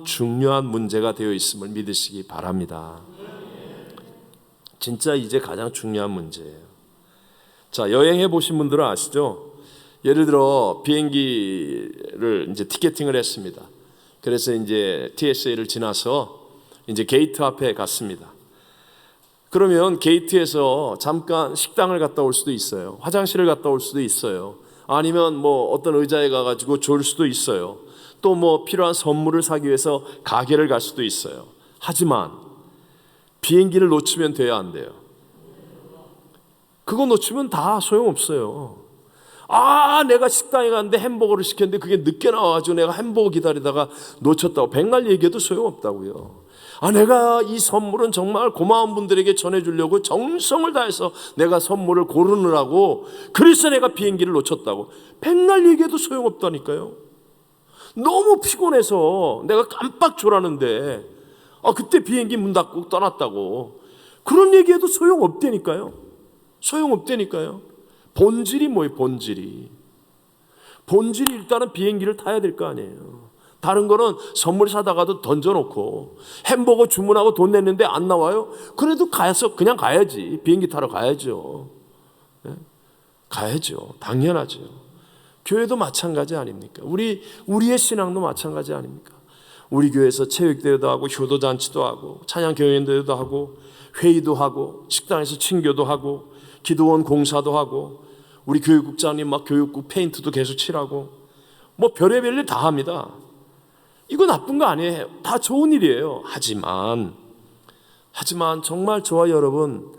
중요한 문제가 되어 있음을 믿으시기 바랍니다. 진짜 이제 가장 중요한 문제예요. 자, 여행해 보신 분들은 아시죠? 예를 들어 비행기를 이제 티켓팅을 했습니다. 그래서 이제 TSA를 지나서 이제 게이트 앞에 갔습니다. 그러면 게이트에서 잠깐 식당을 갔다 올 수도 있어요. 화장실을 갔다 올 수도 있어요. 아니면 어떤 의자에 가가지고 졸 수도 있어요. 또 필요한 선물을 사기 위해서 가게를 갈 수도 있어요. 하지만 비행기를 놓치면 돼야 안 돼요. 그거 놓치면 다 소용없어요. 내가 식당에 갔는데 햄버거를 시켰는데 그게 늦게 나와가지고 내가 햄버거 기다리다가 놓쳤다고 백날 얘기해도 소용없다고요. 내가 이 선물은 정말 고마운 분들에게 전해주려고 정성을 다해서 내가 선물을 고르느라고 그래서 내가 비행기를 놓쳤다고 백날 얘기해도 소용없다니까요. 너무 피곤해서 내가 깜빡 졸았는데 그때 비행기 문 닫고 떠났다고 그런 얘기해도 소용없다니까요. 본질이 뭐예요? 본질이 일단은 비행기를 타야 될 거 아니에요. 다른 거는 선물 사다가도 던져놓고 햄버거 주문하고 돈 냈는데 안 나와요? 그래도 그냥 가야지. 비행기 타러 가야죠. 가야죠. 당연하죠. 교회도 마찬가지 아닙니까? 우리의 신앙도 마찬가지 아닙니까? 우리 교회에서 체육대회도 하고 효도잔치도 하고 찬양 경연대회도 하고 회의도 하고 식당에서 친교도 하고 기도원 공사도 하고 우리 교육국장님 교육국 페인트도 계속 칠하고 별의별 일 다 합니다. 이거 나쁜 거 아니에요. 다 좋은 일이에요. 하지만 정말 저와 여러분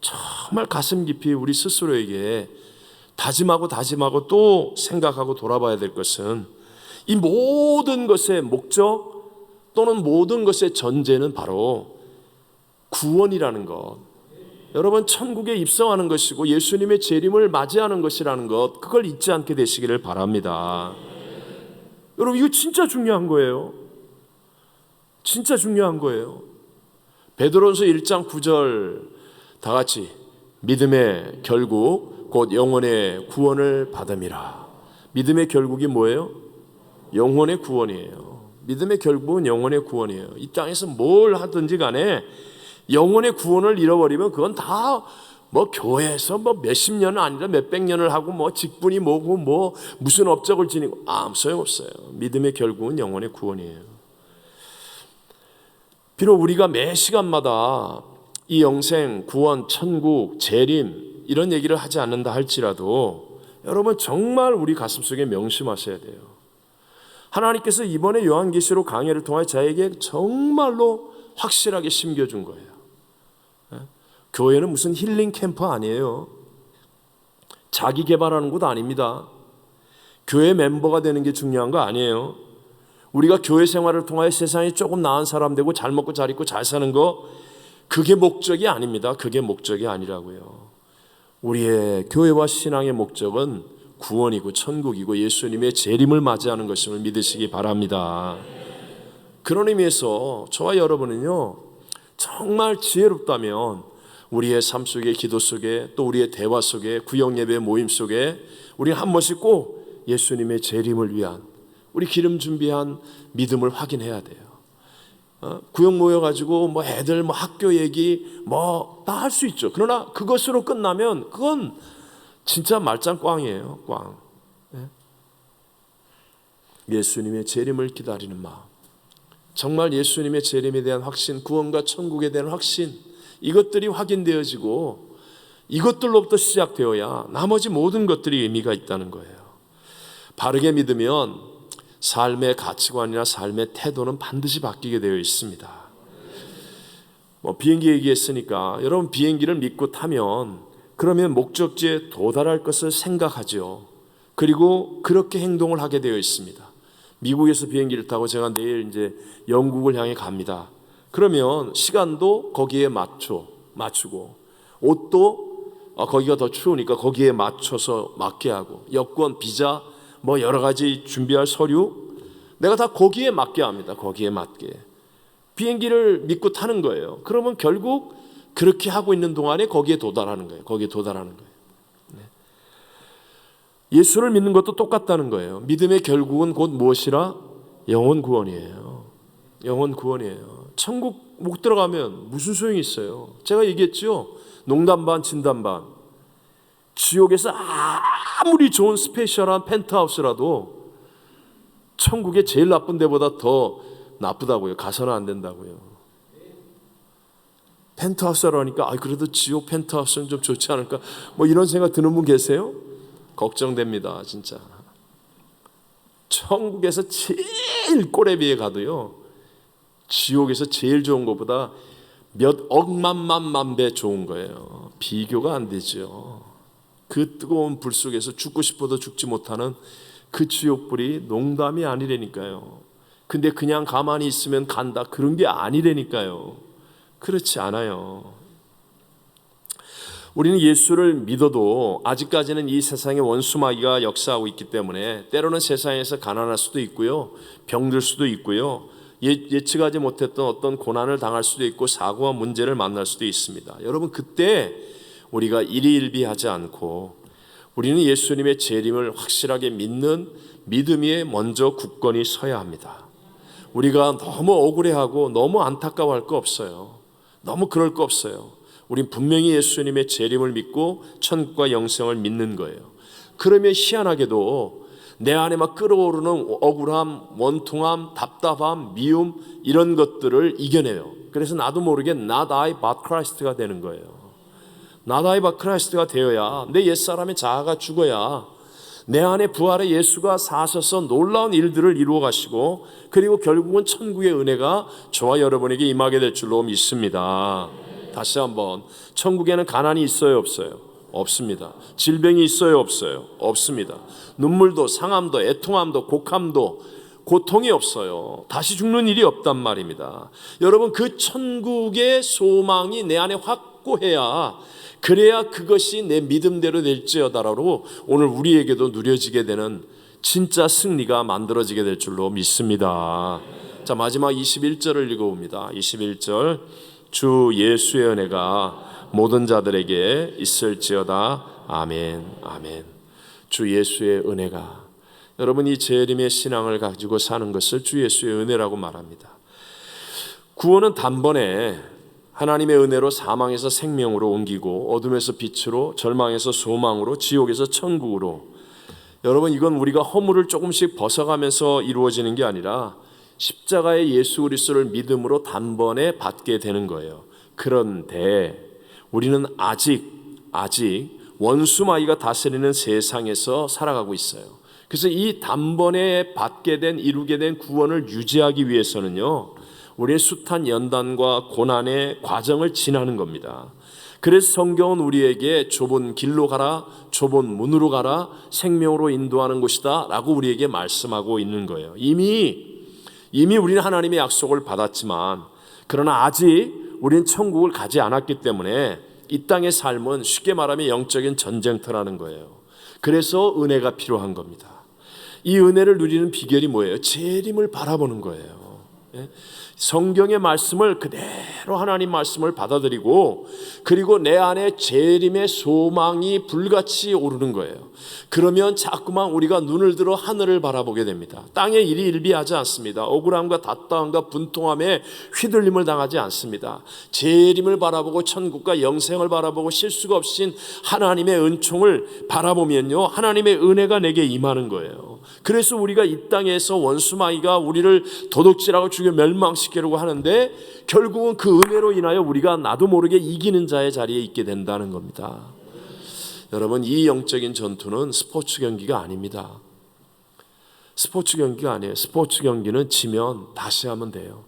정말 가슴 깊이 우리 스스로에게 다짐하고 또 생각하고 돌아봐야 될 것은 이 모든 것의 목적 또는 모든 것의 전제는 바로 구원이라는 것. 여러분 천국에 입성하는 것이고 예수님의 재림을 맞이하는 것이라는 것, 그걸 잊지 않게 되시기를 바랍니다. 여러분 이거 진짜 중요한 거예요. 진짜 중요한 거예요. 베드로전서 1장 9절 다 같이 믿음의 결국 곧 영혼의 구원을 받음이라. 믿음의 결국이 뭐예요? 영혼의 구원이에요. 믿음의 결국은 영혼의 구원이에요. 이 땅에서 뭘 하든지 간에 영혼의 구원을 잃어버리면 그건 다 뭐 교회에서 뭐 몇십 년은 아니라 몇백 년을 하고 뭐 직분이 뭐고 뭐 무슨 업적을 지니고 아무 소용없어요. 믿음의 결국은 영혼의 구원이에요. 비록 우리가 매 시간마다 이 영생, 구원, 천국, 재림 이런 얘기를 하지 않는다 할지라도 여러분 정말 우리 가슴속에 명심하셔야 돼요. 하나님께서 이번에 요한계시록 강해를 통해 저에게 정말로 확실하게 심겨준 거예요. 교회는 무슨 힐링 캠프 아니에요. 자기 개발하는 곳 아닙니다. 교회 멤버가 되는 게 중요한 거 아니에요. 우리가 교회 생활을 통하여 세상이 조금 나은 사람 되고 잘 먹고 잘 입고 잘 사는 거 그게 목적이 아닙니다. 그게 목적이 아니라고요. 우리의 교회와 신앙의 목적은 구원이고 천국이고 예수님의 재림을 맞이하는 것임을 믿으시기 바랍니다. 그런 의미에서 저와 여러분은요 정말 지혜롭다면 우리의 삶 속에, 기도 속에, 또 우리의 대화 속에, 구역예배 모임 속에 우리 한 번씩 꼭 예수님의 재림을 위한 우리 기름 준비한 믿음을 확인해야 돼요. 구역 모여가지고 뭐 애들 뭐 학교 얘기 뭐 다 할 수 있죠. 그러나 그것으로 끝나면 그건 진짜 말짱 꽝이에요. 꽝. 예수님의 재림을 기다리는 마음, 정말 예수님의 재림에 대한 확신, 구원과 천국에 대한 확신, 이것들이 확인되어지고 이것들로부터 시작되어야 나머지 모든 것들이 의미가 있다는 거예요. 바르게 믿으면 삶의 가치관이나 삶의 태도는 반드시 바뀌게 되어 있습니다. 뭐 비행기 얘기했으니까 여러분 비행기를 믿고 타면 그러면 목적지에 도달할 것을 생각하죠. 그리고 그렇게 행동을 하게 되어 있습니다. 미국에서 비행기를 타고 제가 내일 이제 영국을 향해 갑니다. 그러면 시간도 거기에 맞추고 옷도 거기가 더 추우니까 거기에 맞춰서 맞게 하고 여권, 비자 뭐 여러 가지 준비할 서류 내가 다 거기에 맞게 합니다. 거기에 맞게 비행기를 믿고 타는 거예요. 그러면 결국 그렇게 하고 있는 동안에 거기에 도달하는 거예요. 거기에 도달하는 거예요. 예수를 믿는 것도 똑같다는 거예요. 믿음의 결국은 곧 무엇이라? 영혼 구원이에요. 영혼 구원이에요. 천국 못 들어가면 무슨 소용이 있어요? 제가 얘기했죠. 농담 반 진담 반. 지옥에서 아무리 좋은 스페셜한 펜트하우스라도 천국의 제일 나쁜 데보다 더 나쁘다고요. 가서는 안 된다고요. 펜트하우스라니까 그래도 지옥 펜트하우스는 좀 좋지 않을까? 뭐 이런 생각 드는 분 계세요? 걱정됩니다. 진짜. 천국에서 제일 꼬레비에 가도요. 지옥에서 제일 좋은 것보다 몇 억만 배 좋은 거예요. 비교가 안 되죠. 그 뜨거운 불 속에서 죽고 싶어도 죽지 못하는 그 지옥불이 농담이 아니라니까요. 근데 그냥 가만히 있으면 간다 그런 게 아니라니까요. 그렇지 않아요. 우리는 예수를 믿어도 아직까지는 이 세상에 원수마귀가 역사하고 있기 때문에 때로는 세상에서 가난할 수도 있고요. 병들 수도 있고요. 예측하지 못했던 어떤 고난을 당할 수도 있고 사고와 문제를 만날 수도 있습니다. 여러분 그때 우리가 일희일비하지 않고 우리는 예수님의 재림을 확실하게 믿는 믿음 위에 먼저 굳건히 서야 합니다. 우리가 너무 억울해하고 너무 안타까워할 거 없어요. 너무 그럴 거 없어요. 우린 분명히 예수님의 재림을 믿고 천국과 영생을 믿는 거예요. 그러면 희한하게도 내 안에 막 끓어오르는 억울함, 원통함, 답답함, 미움 이런 것들을 이겨내요. 그래서 나도 모르게 not I but Christ가 되는 거예요. not I but Christ가 되어야 내 옛사람의 자아가 죽어야 내 안에 부활의 예수가 사셔서 놀라운 일들을 이루어 가시고 그리고 결국은 천국의 은혜가 저와 여러분에게 임하게 될 줄로 믿습니다. 다시 한번 천국에는 가난이 있어요 없어요? 없습니다. 질병이 있어요 없어요? 없습니다. 눈물도 상함도 애통함도 곡함도 고통이 없어요. 다시 죽는 일이 없단 말입니다. 여러분 그 천국의 소망이 내 안에 확고해야 그래야 그것이 내 믿음대로 될지어다라고 오늘 우리에게도 누려지게 되는 진짜 승리가 만들어지게 될 줄로 믿습니다. 자 마지막 21절을 읽어봅니다. 21절 주 예수의 은혜가 모든 자들에게 있을지어다. 아멘 아멘. 주 예수의 은혜가 여러분 이 재림의 신앙을 가지고 사는 것을 주 예수의 은혜라고 말합니다. 구원은 단번에 하나님의 은혜로 사망에서 생명으로 옮기고 어둠에서 빛으로, 절망에서 소망으로, 지옥에서 천국으로. 여러분, 이건 우리가 허물을 조금씩 벗어가면서 이루어지는 게 아니라 십자가의 예수 그리스도를 믿음으로 단번에 받게 되는 거예요. 그런데 우리는 아직 원수마귀가 다스리는 세상에서 살아가고 있어요. 그래서 이 단번에 받게 된, 이루게 된 구원을 유지하기 위해서는요, 우리의 숱한 연단과 고난의 과정을 지나는 겁니다. 그래서 성경은 우리에게 좁은 길로 가라, 좁은 문으로 가라, 생명으로 인도하는 곳이다 라고 우리에게 말씀하고 있는 거예요. 이미 우리는 하나님의 약속을 받았지만, 그러나 아직 우리는 천국을 가지 않았기 때문에 이 땅의 삶은 쉽게 말하면 영적인 전쟁터라는 거예요. 그래서 은혜가 필요한 겁니다. 이 은혜를 누리는 비결이 뭐예요? 재림을 바라보는 거예요. 성경의 말씀을 그대로 하나님 말씀을 받아들이고, 그리고 내 안에 재림의 소망이 불같이 오르는 거예요. 그러면 자꾸만 우리가 눈을 들어 하늘을 바라보게 됩니다. 땅의 일이 일비하지 않습니다. 억울함과 답답함과 분통함에 휘둘림을 당하지 않습니다. 재림을 바라보고 천국과 영생을 바라보고 실수가 없인 하나님의 은총을 바라보면요, 하나님의 은혜가 내게 임하는 거예요. 그래서 우리가 이 땅에서 원수마귀가 우리를 도둑질하고 죽여 멸망시키려고 하는데, 결국은 그 은혜로 인하여 우리가 나도 모르게 이기는 자의 자리에 있게 된다는 겁니다. 여러분, 이 영적인 전투는 스포츠 경기가 아닙니다. 스포츠 경기가 아니에요. 스포츠 경기는 지면 다시 하면 돼요.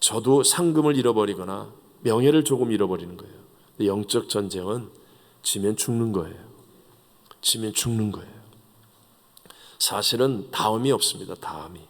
저도 상금을 잃어버리거나 명예를 조금 잃어버리는 거예요. 근데 영적 전쟁은 지면 죽는 거예요. 지면 죽는 거예요. 사실은 다음이 없습니다. 다음이.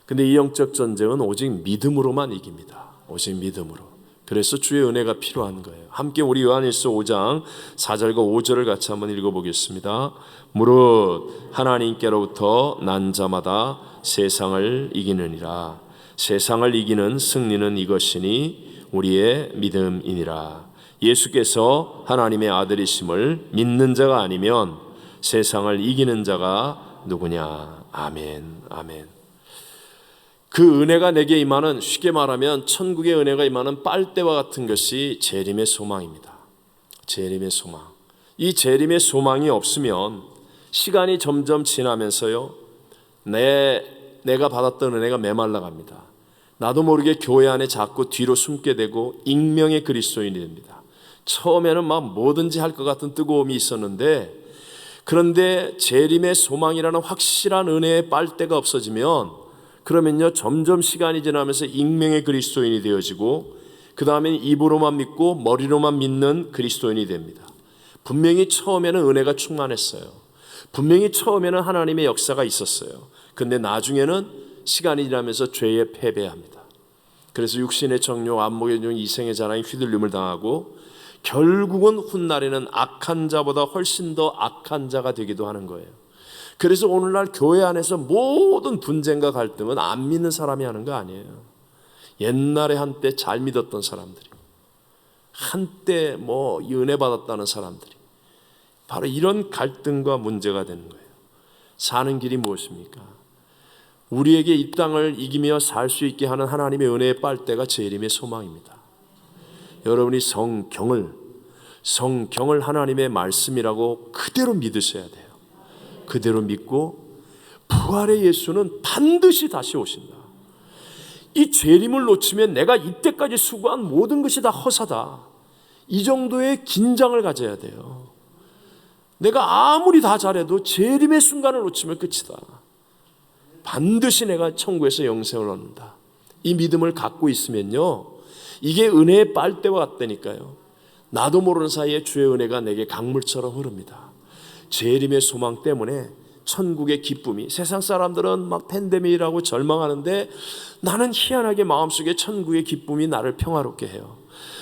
근데 이 영적 전쟁은 오직 믿음으로만 이깁니다. 오직 믿음으로. 그래서 주의 은혜가 필요한 거예요. 함께 우리 요한일서 5장 4절과 5절을 같이 한번 읽어보겠습니다. 무릇 하나님께로부터 난 자마다 세상을 이기느니라. 세상을 이기는 승리는 이것이니 우리의 믿음이니라. 예수께서 하나님의 아들이심을 믿는 자가 아니면 세상을 이기는 자가 누구냐. 아멘, 아멘. 그 은혜가 내게 임하는, 쉽게 말하면 천국의 은혜가 임하는 빨대와 같은 것이 재림의 소망입니다. 재림의 소망. 이 재림의 소망이 없으면 시간이 점점 지나면서요, 내가 받았던 은혜가 메말라 갑니다. 나도 모르게 교회 안에 자꾸 뒤로 숨게 되고 익명의 그리스도인이 됩니다. 처음에는 막 뭐든지 할 것 같은 뜨거움이 있었는데, 그런데 재림의 소망이라는 확실한 은혜의 빨대가 없어지면, 그러면요, 점점 시간이 지나면서 익명의 그리스도인이 되어지고, 그 다음에 입으로만 믿고 머리로만 믿는 그리스도인이 됩니다. 분명히 처음에는 은혜가 충만했어요. 분명히 처음에는 하나님의 역사가 있었어요. 근데 나중에는 시간이 지나면서 죄에 패배합니다. 그래서 육신의 정욕, 안목의 정, 이생의 자랑에 휘둘림을 당하고, 결국은 훗날에는 악한 자보다 훨씬 더 악한 자가 되기도 하는 거예요. 그래서 오늘날 교회 안에서 모든 분쟁과 갈등은 안 믿는 사람이 하는 거 아니에요. 옛날에 한때 잘 믿었던 사람들이, 한때 은혜 받았다는 사람들이 바로 이런 갈등과 문제가 되는 거예요. 사는 길이 무엇입니까? 우리에게 이 땅을 이기며 살 수 있게 하는 하나님의 은혜의 빨대가 재림의 소망입니다. 여러분이 성경을 하나님의 말씀이라고 그대로 믿으셔야 돼요. 그대로 믿고, 부활의 예수는 반드시 다시 오신다. 이 재림을 놓치면 내가 이때까지 수고한 모든 것이 다 허사다. 이 정도의 긴장을 가져야 돼요. 내가 아무리 다 잘해도 재림의 순간을 놓치면 끝이다. 반드시 내가 천국에서 영생을 얻는다. 이 믿음을 갖고 있으면요, 이게 은혜의 빨대와 같다니까요. 나도 모르는 사이에 주의 은혜가 내게 강물처럼 흐릅니다. 재림의 소망 때문에 천국의 기쁨이, 세상 사람들은 막 팬데믹이라고 절망하는데 나는 희한하게 마음속에 천국의 기쁨이 나를 평화롭게 해요.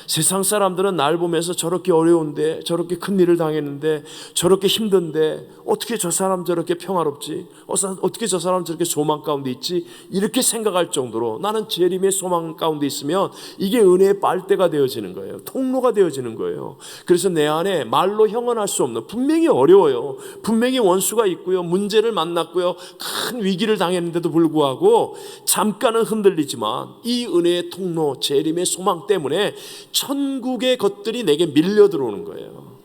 세상 사람들은 날 보면서 저렇게 어려운데, 저렇게 큰 일을 당했는데, 저렇게 힘든데 어떻게 저 사람 저렇게 평화롭지? 어떻게 저 사람 저렇게 소망 가운데 있지? 이렇게 생각할 정도로 나는 재림의 소망 가운데 있으면 이게 은혜의 빨대가 되어지는 거예요. 통로가 되어지는 거예요. 그래서 내 안에 말로 형언할 수 없는, 분명히 어려워요. 분명히 원수가 있고요. 문제를 만났고요. 큰 위기를 당했는데도 불구하고 잠깐은 흔들리지만 이 은혜의 통로, 재림의 소망 때문에 천국의 것들이 내게 밀려 들어오는 거예요.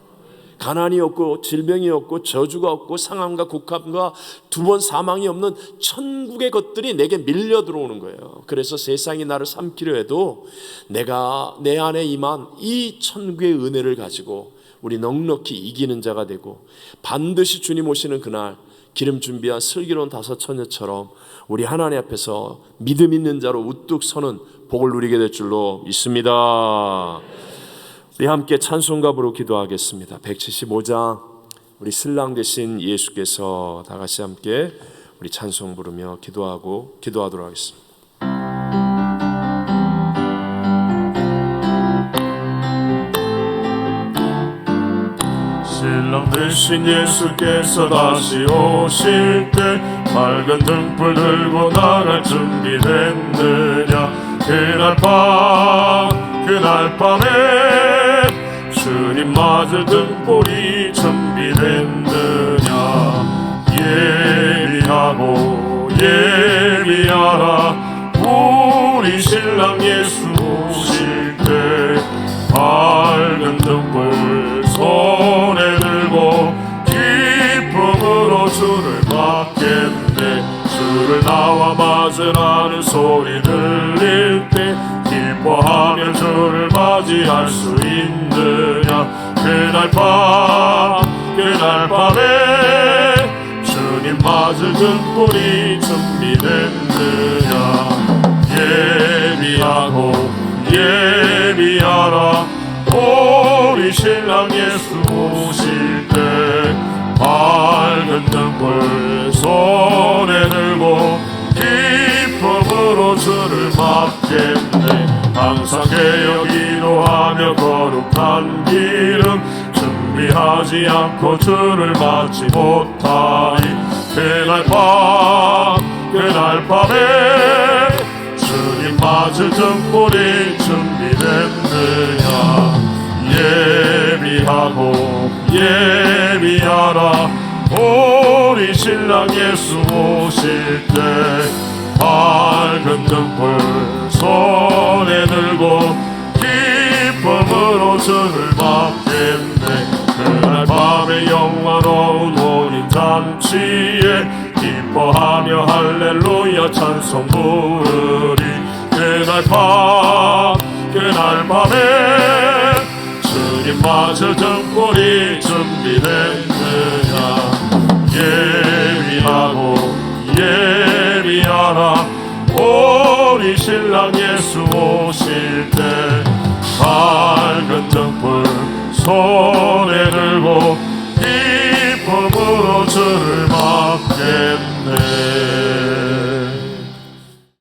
가난이 없고 질병이 없고 저주가 없고 상함과 국함과 두 번 사망이 없는 천국의 것들이 내게 밀려 들어오는 거예요. 그래서 세상이 나를 삼키려 해도 내가 내 안에 임한 이 천국의 은혜를 가지고 우리 넉넉히 이기는 자가 되고, 반드시 주님 오시는 그날 기름 준비한 슬기로운 다섯 처녀처럼 우리 하나님 앞에서 믿음 있는 자로 우뚝 서는 복을 누리게 될 줄로 믿습니다. 우리 함께 찬송가부로 기도하겠습니다. 175장, 우리 신랑 되신 예수께서 다 같이 함께 우리 찬송 부르며 기도하도록 하겠습니다. 신랑 되신 예수께서 다시 오실 때 밝은 등불 들고 나갈 준비됐느냐. 그날 밤에 주님 맞을 등불이 준비됐느냐. 예비하라 우리 신랑 예수 오실 때 밝은 등불 손에 들고 기쁨으로 주를 맞겠네. 주를 나와 맞으라는 소리 들릴 때 기뻐하며 주를 맞이할 수 있느냐. 그날 밤에 주님 맞을 등불이 준비됐느냐. 예비하라 우리 신랑 예수 오실 때 밝은 등불 손에 들고 기쁨으로 주를 맞겠네. 항상 개역 기도하며 거룩한 기름 준비하지 않고 주를 맞지 못하니. 그날 밤에 주님 맞을 등불이 준비됐느냐. 예비하라 우리 신랑 예수 오실 때 밝은 등불 손에 들고 기쁨으로 주를 맞겠네. 그날 밤에 영화로운 혼인잔치에 기뻐하며 할렐루야 찬송 부르리. 그날 밤에 주님 맞을 등불이 준비됐느냐. 예비하라 우리 신랑 예수 오실 때 밝은 등불 손